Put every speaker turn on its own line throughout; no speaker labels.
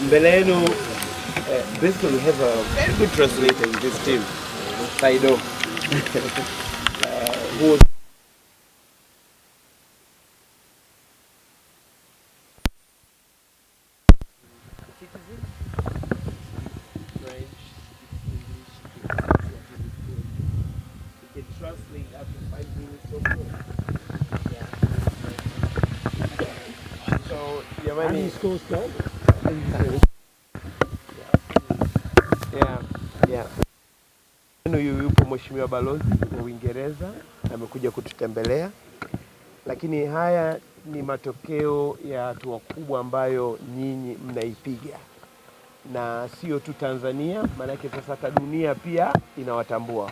Mbeleno, basically we have a very good translator in this team, Saido, who translate after 5 minutes or so. So,
and he scores goals.
Yeah. Huyu yupo Mheshimiwa Balozi wa Uingereza amekuja kututembelea, lakini haya ni matokeo ya hatua kubwa ambayo nyinyi mnaipiga, na sio tu Tanzania, maanake sasa hata dunia pia inawatambua.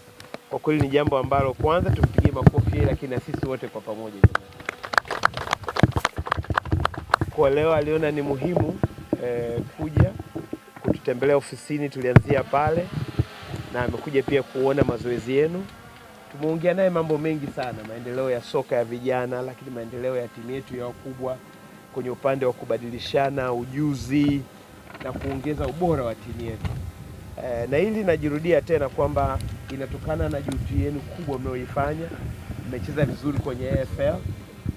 Kwa kweli ni jambo ambalo kwanza tumpigie makofi, lakini na sisi wote kwa pamoja. Kwa leo aliona ni muhimu kuja kututembelea ofisini, tulianzia pale, na amekuja pia kuona mazoezi yenu. Tumeongea naye mambo mengi sana, maendeleo ya soka ya vijana, lakini maendeleo ya timu yetu ya wakubwa kwenye upande wa kubadilishana ujuzi na kuongeza ubora wa timu yetu. Na hili najirudia tena kwamba inatokana na juhudi yenu kubwa mnayoifanya. Mmecheza vizuri kwenye AFL,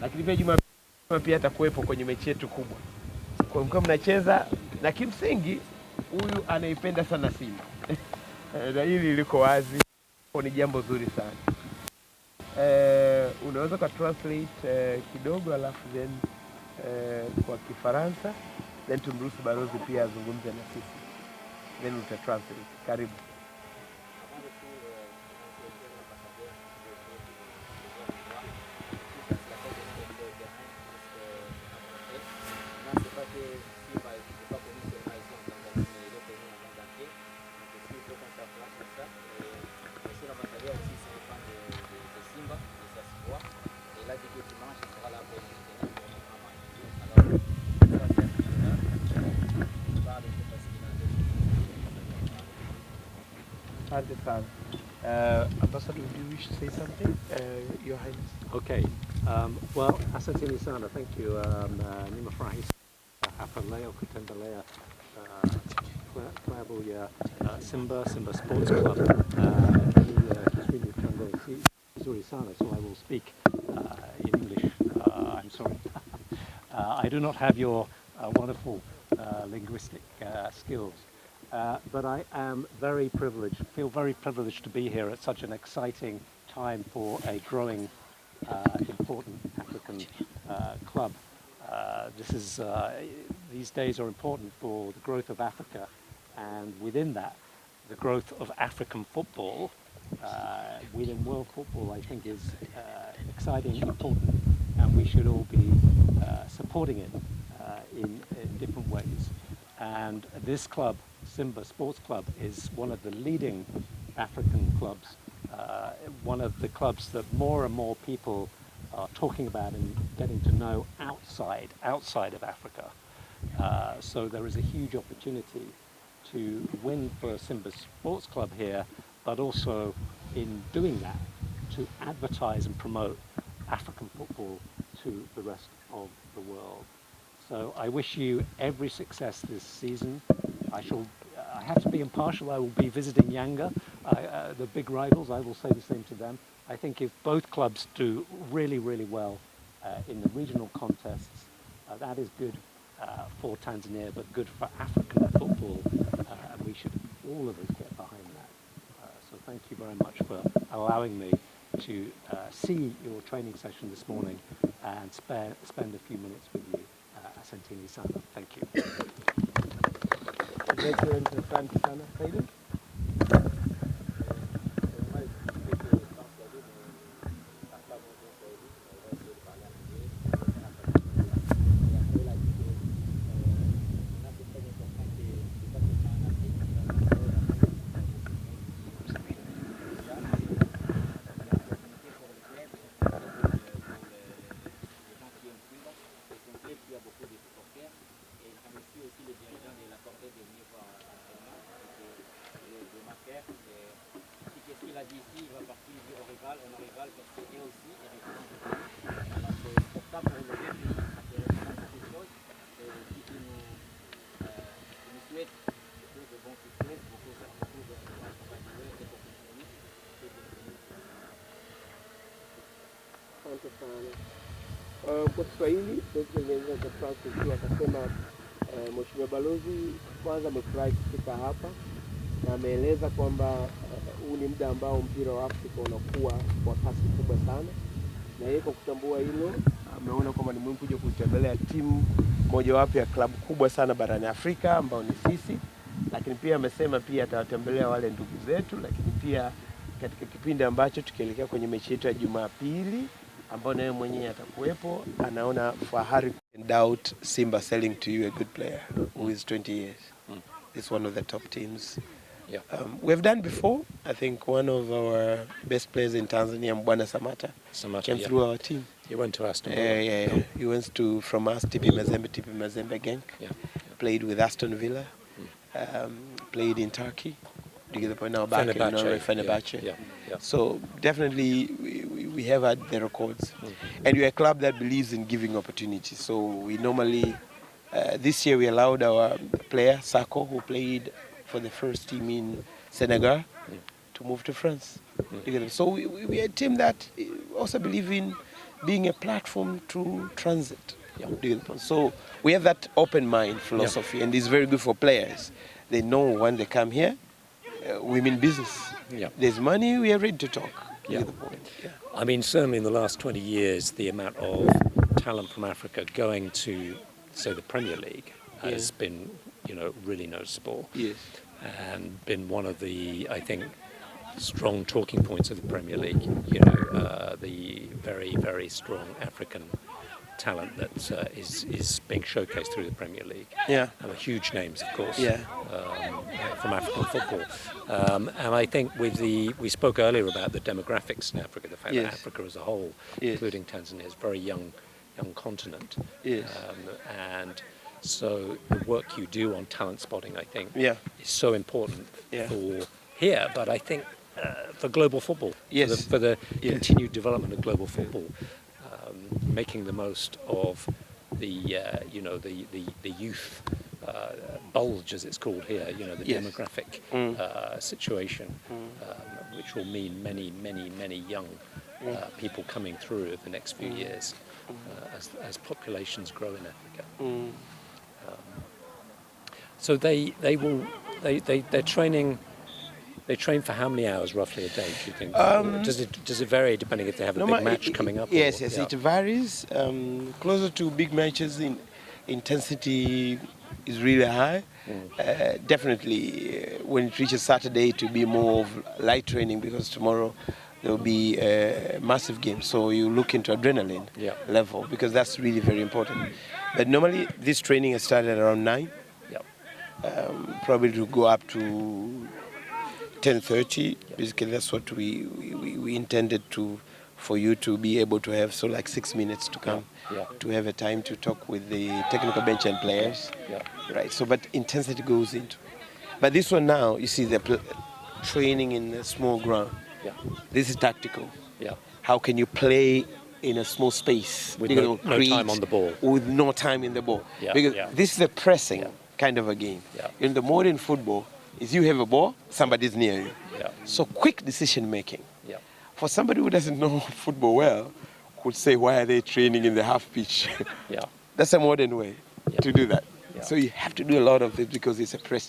lakini pia Jumapili pia atakuwepo kwenye mechi yetu kubwa. Kwa hiyo mnacheza, na kimsingi huyu anaipenda sana Simba. Na hili liko wazi, ni jambo zuri sana. Unaweza ka translate kidogo alafu then kwa Kifaransa, then tumruhusu Balozi pia azungumze na sisi, then uta translate. Karibu. Ambassador, do you wish to say something, Your Highness?
Okay. Well, asanteni sana. Thank you. Nimefurahi hapa leo kutembelea klabu ya Simba Sports Club. Kiswahili changu si nzuri sana, so I will speak in English. I'm sorry. I do not have your wonderful linguistic skills. But I am very privileged, feel very privileged to be here at such an exciting time for a growing, important African club. These days are important for the growth of Africa, and within that, the growth of African football within world football, I think, is exciting, important, and we should all be supporting it in different ways. And this club, Simba Sports Club, is one of the leading African clubs, one of the clubs that more and more people are talking about and getting to know outside of Africa. So there is a huge opportunity to win for Simba Sports Club here, but also in doing that, to advertise and promote African football to the rest of the world. So I wish you every success this season. I have to be impartial. I will be visiting YANGA, the big rivals. I will say the same to them. I think if both clubs do really, really well in the regional contests, that is good for Tanzania, but good for African football, and we should, all of us, get behind that. So thank you very much for allowing me to see your training session this morning and spend a few minutes with you. Asanteni sana. Thank you.
Asante sana. Saidi? Asante sana. Kwa Kiswahili President Francis akasema Mheshimiwa Balozi kwanza amefurahi kufika hapa na ameeleza kwamba huu ni muda ambao mpira wa Afrika unakuwa kwa kasi kubwa sana, na yeye kwa kutambua hilo ameona kwamba ni muhimu kuja kutembelea timu mojawapo ya klabu kubwa sana barani Afrika ambao ni sisi, lakini pia amesema pia atawatembelea wale ndugu zetu, lakini pia katika kipindi ambacho tukielekea kwenye mechi yetu ya Jumapili ambao naye mwenyewe atakuwepo, anaona fahari doubt Simba selling to you a good player who is 20 years. It's one of the top teams.
Yeah.
We've done before. I think one of our best players in Tanzania, Mbwana Samata, came through our team.
He went to Aston Villa.
Yeah. He went from us, TP Mazembe Genk.
Yeah.
Played with Aston Villa. Played in Turkey. Do you get the point now? Back in Norway, Fenerbahce.
Yeah.
So definitely we have had the records. And we're a club that believes in giving opportunities. So we normally, this year we allowed our player, Sako, who played for the first team in Senegal, to move to France. So we are a team that also believe in being a platform to transit. So we have that open mind philosophy, and it's very good for players. They know when they come here, we mean business. There's money, we are ready to talk.
I mean, certainly in the last 20 years, the amount of talent from Africa going to, say, the Premier League has been, really noticeable.
Yes.
And been one of the, I think, strong talking points of the Premier League. The very, very strong African talent that is being showcased through the Premier League.
Yeah.
And huge names, of course,
Yeah.
From African football. And I think we spoke earlier about the demographics in Africa, the fact that Africa as a whole, including Tanzania, is a very young continent.
Yes.
And so the work you do on talent spotting, I think, is so important for here, but I think for global football, for the continued development of global football, making the most of the youth bulge, as it's called here, the demographic situation, which will mean many young people coming through over the next few years as populations grow in Africa. So they're training. They train for how many hours roughly a day, do you think? Does it vary depending if they have a big match coming up?
Yes, it varies. Closer to big matches, intensity is really high. Definitely, when it reaches Saturday, to be more of light training, because tomorrow there will be a massive game. So you look into adrenaline level, because that's really very important. But normally, this training has started around 9. Probably to go up to 10:30. Basically, that's what we intended for you to be able to have, so like 6 minutes to come, to have a time to talk with the technical bench and players. Right. So, but intensity goes into. But this one now, you see, the training in a small ground. This is tactical. How can you play in a small space
with no time on the ball?
With no time in the ball. Because this is a pressing kind of a game. In the modern football, is you have a ball, somebody's near you. So quick decision making. For somebody who doesn't know football well, could say, why are they training in the half pitch? That's a modern way to do that. So you have to do a lot of it because it's a press.